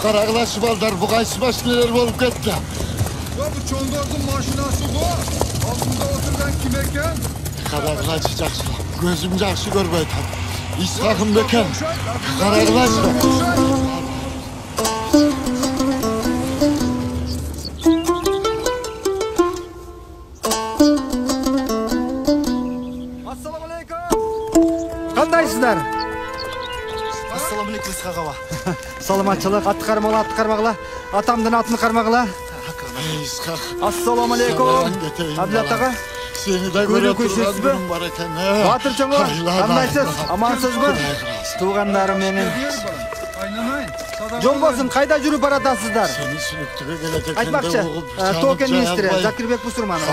Karagılaşı balдар, bu kaysı maşineler olup gitti. Ya bu Çondor'un maşinası bu. Altında oturan kim eken? Karagılaşı jakşı, gözüm jakşı görmey tabi. İshak'ım beken, Karagılaşı. Assalamu alaikum. Kandaysızlar? Assalamu alaikum İshak ağa. Salamatçılık, atı karmağıla, atamdın atını karmağıla. İshak. Assalamu alaikum. Abdullah ağa. Seni de göre turgan günüm var eken. Batırçın mı? Kandaysız, amansız mı? Tuğanlarım benim. Jolbosun, kayda жүрүп баратасыздар? Seni sülüktüge gelecek. Айтмакчы, Токен министри Закирбек Бусурманов.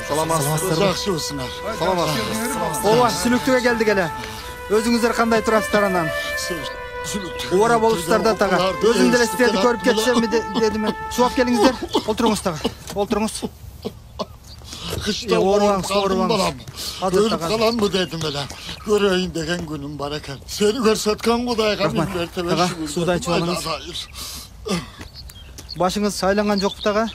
Саламатсыздар. Жақсы болсыңар. Ооба, сүлүктүгө келдик эле. Өзүңүздөр кандай турасыздар анан? Убара болупсуздар да тага. Өзүм деле сиздерди көрүп кетсемби дедим. Чубап келиңиздер. Олтуруңуз тага. Олтуруңуз. Kışta oğlum kaldım balam. Ölüp kalan mı dedim hele. Göreyim degen günüm var eken. Seni görsetken Kudayga bin mertebe şükür. Suda içip alınız. Başınız saylangан жокпу тага?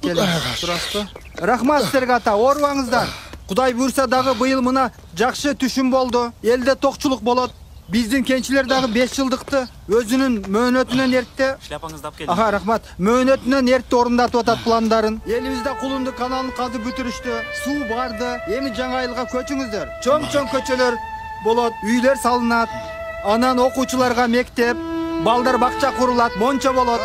Келиңиz, турасызбы? Рахмат сиздерге ата, оорубаңыздар. Кудай буйрса дагы быйыл мына жакшы түшүм болду. Элде токчулук болот. Биздин кенчилер дагы 5 жылдыкты өзүнүн мөөнөтүнөн эртти. Шляпаңызды алып келдим. Аха, рахмат. Мөөнөтүнөн эртти орундатып атат пландарын. Элибизде Кулунду каналын казып бүтүрүштү. Суу барды. Эми жаңа айылга көчүңүздөр. Чоң-чоң көчөлөр болот, үйлөр салынат. Анан окуучуларга мектеп, балдар бакча курулат, мончо болот.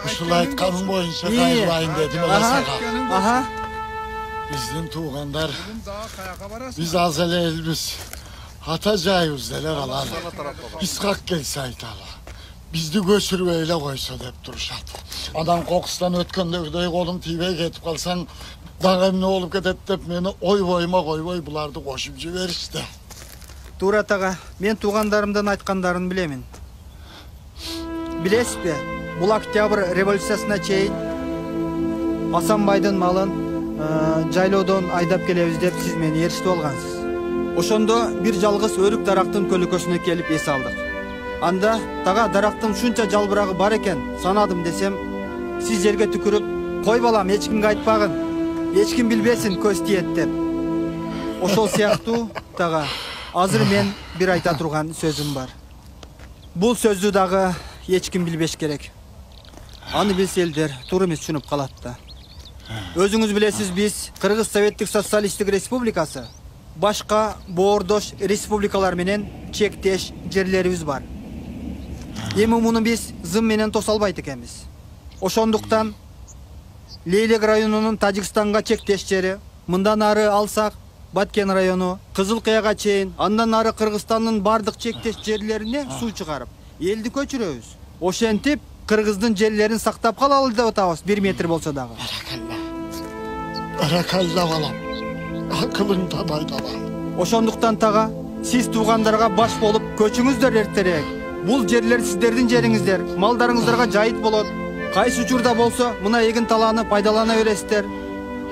Ушул айтканың боюнча кайрылайын дедим эле сага. Аха. Биздин туугандар, биз аз эле элбиз. Ата жайыбыз эле калар. Искак келсе айталы. Бизди көчүрбөй эле койсо деп турушат. Анан кокустан өткөндөгүдөй колум тийбей кетип калсаң, дагы эмне болуп кетет деп мени ойбойума койбой буларды кошуп жиберишти. Туура тага, мен туугандарымдын айткандарын билемин. Билесизби, бул октябрь революциясына чейин Асанбайдын малын жайлоодон айдап келебиз деп сиз мени ээрчитип алгансыз. Ошондо бир жалгыз өрүк дарактын көлөкөсүнө келип эс алдык. Анда тага дарактын ушунча жалбырагы бар экен санадым десем, сиз жерге түкүрүп, кой балам эч кимге айтпагын, эч ким билбесин көз тиет деп. Ошол сыяктуу тага азыр мен бир айта турган сөзүм бар. Бул сөздү дагы эч ким билбеш керек. Аны билсе элдер туура эмес түшүнүп калат да. Өзүңүз билесиз, биз Кыргыз Советтик Социалисттик Республикасы башка боордош республикалар менен чектеш жерлерибиз бар. Эми муну биз зым менен тоса албайт экенбиз. Ошондуктан Лейлек районунун Тажикстанга чектеш жери, мындан ары алсак Баткен району, Кызыл Кыяга чейин, андан ары Кыргызстандын бардык чектеш жерлерине суу чыгарып, элди көчүрөбүз. Ошентип Кыргыздын жерлерин сактап калалы деп атабыз, 1 метр болсо дагы. Баракалла балам. Акылыңдан айдала. Ошондуктан тага сиз туугандарга баш болуп көчүңүздөр эртерээк. Бул жерлер сиздердин жериңиздер, малдарыңыздарга жайыт болот. Кайсы учурда болсо мына эгин талааны пайдалана бересиздер.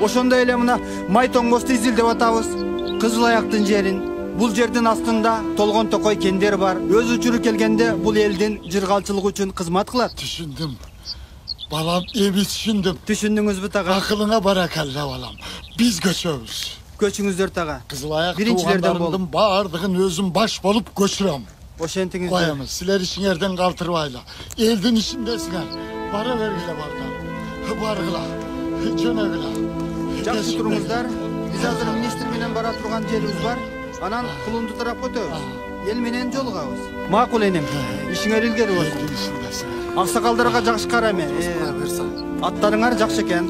Ошондой эле мына Май тоңбосту изилдеп атабыз, Кызыл Аяктын жерин. Бул жердин астында толгон токой кендер бар. Өз учуру келгенде бул элдин жыргалчылыгы үчүн кызмат кылат. Түшүндүм. Балам, эми түшүндүм. Түшүндүңүзбү тага? Акылыңа баракалла балам. Биз көчөбүз. Көчүңүздөр тага. Кызыл Аяк туугандарымдын баардыгын өзүм баш болуп көчүрөм. Ошентиңиздер. Коямыз, силер ишиңерден калтырбайлы. Элдин ишиндесиңер. Бара бергиле бардар. Баргыла. Жөнөгүлө. Жакшы туруңуздар. Биз азыр министр менен бара турган жерибиз бар. Анан Кулунду тарапка өтөбүз. Эл менен жолугабыз. Макул энем. Ишиңер илгери болсун. Аксакалдарга жакшы кара эме. Аттарыңар жакшы экен.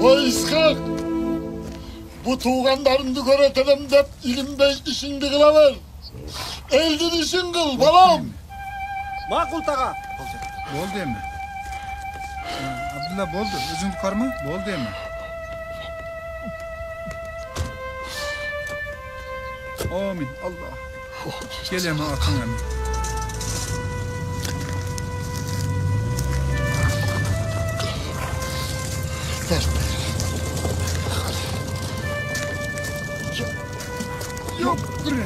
Ой Искак. Бу туугандарымды көрөтөлөм деп илинбей ишиңди кыла бер. Элдин ишин кыл, балам. Макул тага. Болду эми. Абдулла болду. Өзүңдү карма? Болду эми. Амин. Аллах. Келем атыңа. Yok, durun.